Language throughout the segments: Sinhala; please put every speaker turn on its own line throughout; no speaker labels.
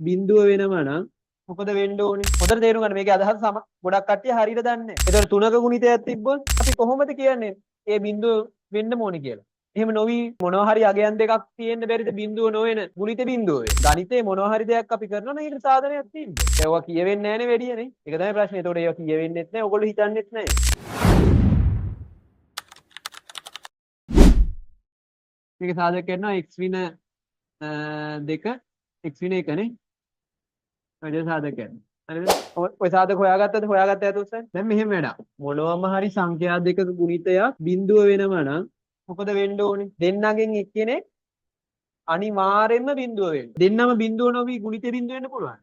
බිඳුව වෙනවා නම් මොකද වෙන්න ඕනේ? හොඳට තේරුම් ගන්න මේකේ අදහස ගොඩක් කට්ටිය හරියට දන්නේ නැහැ. ඒතකොට තුනක ගුණිතයක් තිබ්බොත් අපි කොහොමද කියන්නේ ඒ බිඳුව වෙන්න ඕනේ කියලා? එහෙම නොවි මොනවා හරි අගයන් දෙකක් තියෙන්න බැරිද බිඳුව නොවන ගුණිත බිඳුව වේ. ගණිතේ මොනවා හරි දෙයක් අපි කරනවා නම් ඊට සාධනයක් තියෙනවා. ඒවා කියවෙන්නේ නැහැනේ වැඩියනේ. ඒක තමයි ප්‍රශ්නේ. ඒතකොට ඒවා කියවෙන්නෙත් නැහැ. ඔයගොල්ලෝ හිතන්නෙත් නැහැ. මේක සාධක කරනවා x වින 2 x වින 1 නේ. ඔය දෙක සාධක කරනවා. හරිද? ඔය සාධක හොයාගත්ත ඇත උස්සන්න. දැන් මෙහෙම වැඩක්. මොනවාම හරි සංඛ්‍යා දෙකක ගුණිතයක් බිඳුව වෙනවා නම් මොකද වෙන්න ඕනේ? දෙන්නගෙන් එක්කෙනෙක් අනිවාර්යෙන්ම බිඳුව වෙන්න. දෙන්නම බිඳුව නොවි ගුණිත බිඳුව වෙන්න පුළුවන්.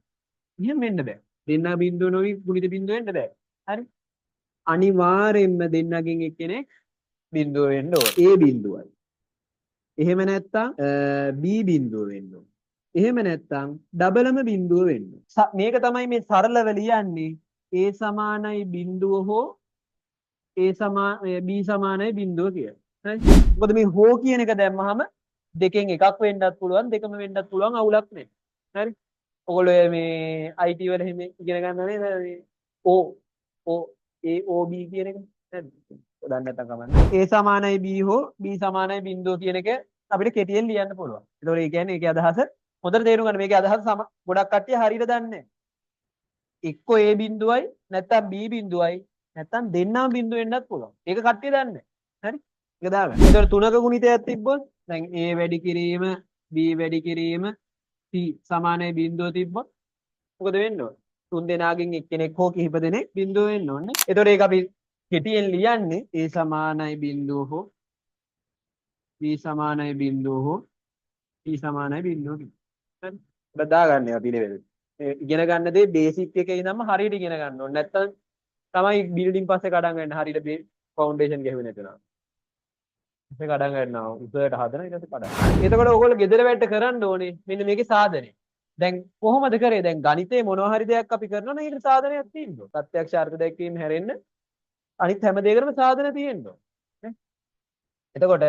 එහෙම වෙන්න බෑ. දෙන්න බිඳුව නොවි ගුණිත බිඳුව වෙන්න බෑ. හරි? අනිවාර්යෙන්ම දෙන්නගෙන් එක්කෙනෙක් බිඳුව වෙන්න ඕනේ. A බිඳුවයි. එහෙම නැත්තම් B බිඳුව වෙන්න ඕනේ. එහෙම නැත්තම් ඩබලම බිඳුව වෙන්න. මේක තමයි මේ සරලව ලියන්නේ A සමානයි බිඳුව හෝ B සමානයි බිඳුව කියලා. හරි? මොකද මේ හෝ කියන එක දැම්මහම දෙකෙන් එකක් වෙන්නත් පුළුවන් දෙකම වෙන්නත් පුළුවන් අවුලක් නැහැ. හරි? ඔයගොල්ලෝ මේ IT වල එහෙම ඉගෙන ගන්නවා නේද? මේ O O A O B කියන එක. නේද? දන්නේ නැත්නම් කමන්නේ. A සමානයි B හෝ B සමානයි බිඳුව කියන එක අපිට කෙටියෙන් ලියන්න පුළුවන්. ඒතකොට ඒ කියන්නේ ඒකේ අදහස හොඳට තේරුම් ගන්න. මේකේ අදහස ගොඩක් කට්ටිය හරියට දන්නේ නැහැ. එක්ක A බිඳුවයි නැත්නම් B බිඳුවයි නැත්නම් දෙන්නම බිඳුව වෙන්නත් පුළුවන්. ඒක කට්ටිය දන්නේ නැහැ. හරි? ඒක දාගන්න. ඒතකොට තුනක ගුණිතයක් තිබ්බොත් දැන් A වැඩි කිරීම B වැඩි කිරීම C සමානයි බිඳුව තිබ්බොත් මොකද වෙන්න ඕනේ? තුන් දෙනාගෙන් එක්කෙනෙක් හෝ කිහිප දෙනෙක් බිඳුව වෙන්න ඕනේ. ඒතකොට ඒක අපි කෙටියෙන් ලියන්නේ A සමානයි බිඳුව හෝ B සමානයි බිඳුව හෝ C සමානයි බිඳුව කියලා. හරි? ඔබ දාගන්න ඒවා පිළිවෙලට. ඉගෙන ගන්න දේ බේසික් එකේ ඉඳන්ම හරියට ඉගෙන ගන්න ඕනේ. නැත්තම් තමයි බිල්ඩින් පස්සේ කඩන් ගන්න හරියට ෆවුන්ඩේෂන් ගැහුවේ නැතුණා. ඒක කඩන් ගන්නවා. උසට හදන ඊට පස්සේ කඩන්. එතකොට ඕගොල්ලෝ ගෙදර වැඩ කරන්න ඕනේ. මෙන්න මේකේ සාධනේ. දැන් කොහොමද කරේ? දැන් ගණිතේ මොනවා හරි දෙයක් අපි කරනවා නම් ඊට සාධනයක් තියෙනවා. ප්‍රත්‍යක්ෂ අර්ථ දැක්වීම හැරෙන්න අනිත් හැම දෙයකටම සාධන තියෙනවා. එතකොට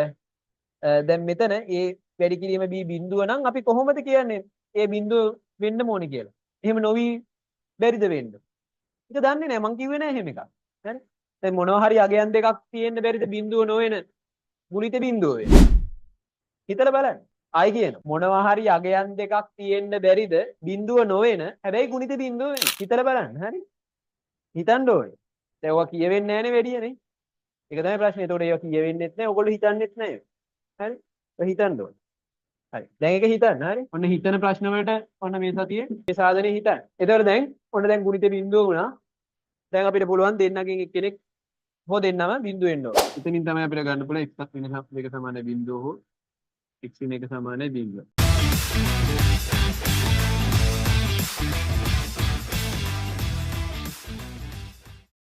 දැන් මෙතන A වැඩි කිරීම B බිඳුව නම් අපි කොහොමද කියන්නේ A බිඳුව වෙන්න ඕනේ කියලා. එහෙම නොවි බැරිද වෙන්න? ඒක දන්නේ නැහැ. මං කිව්වේ නැහැ එහෙම එකක්. හරි? දැන් මොනවා හරි අගයන් දෙකක් තියෙන්න බැරිද බිඳුව නොවන ගුණිත බිඳුව වෙන්න. හිතලා බලන්න. ආයි කියනවා. මොනවා හරි අගයන් දෙකක් තියෙන්න බැරිද බිඳුව නොවන හැබැයි ගුණිත බිඳුව වෙන්න. හිතලා බලන්න. හරි? හිතන්න ඕනේ. දැන් ඔවා කියවෙන්නේ නැහනේ වැඩියනේ. ඒක තමයි ප්‍රශ්නේ. ඒතකොට ඒවා කියවෙන්නෙත් නැහැ. ඔයගොල්ලෝ හිතන්නෙත් නැහැ. හරි? ඔය හිතන්න ඕනේ. හරි. දැන් ඒක හිතන්න. හරි? ඔන්න හිතන ප්‍රශ්න වලට ඔන්න මේ සතියේ මේ සාධනේ හිතන්න. එතකොට දැන් ඔන්න දැන් ගුණිත බිඳුව වුණා. දැන් අපිට පුළුවන් දෙන්නගෙන් එක්කෙනෙක් හෝ දෙන්නම බිඳුව වෙන්න ඕන. එතනින් තමයි අපිට ගන්න පුළුවන් x වෙන 2 සමානයි බිඳුව හෝ x වෙන 1 සමානයි බිඳුව.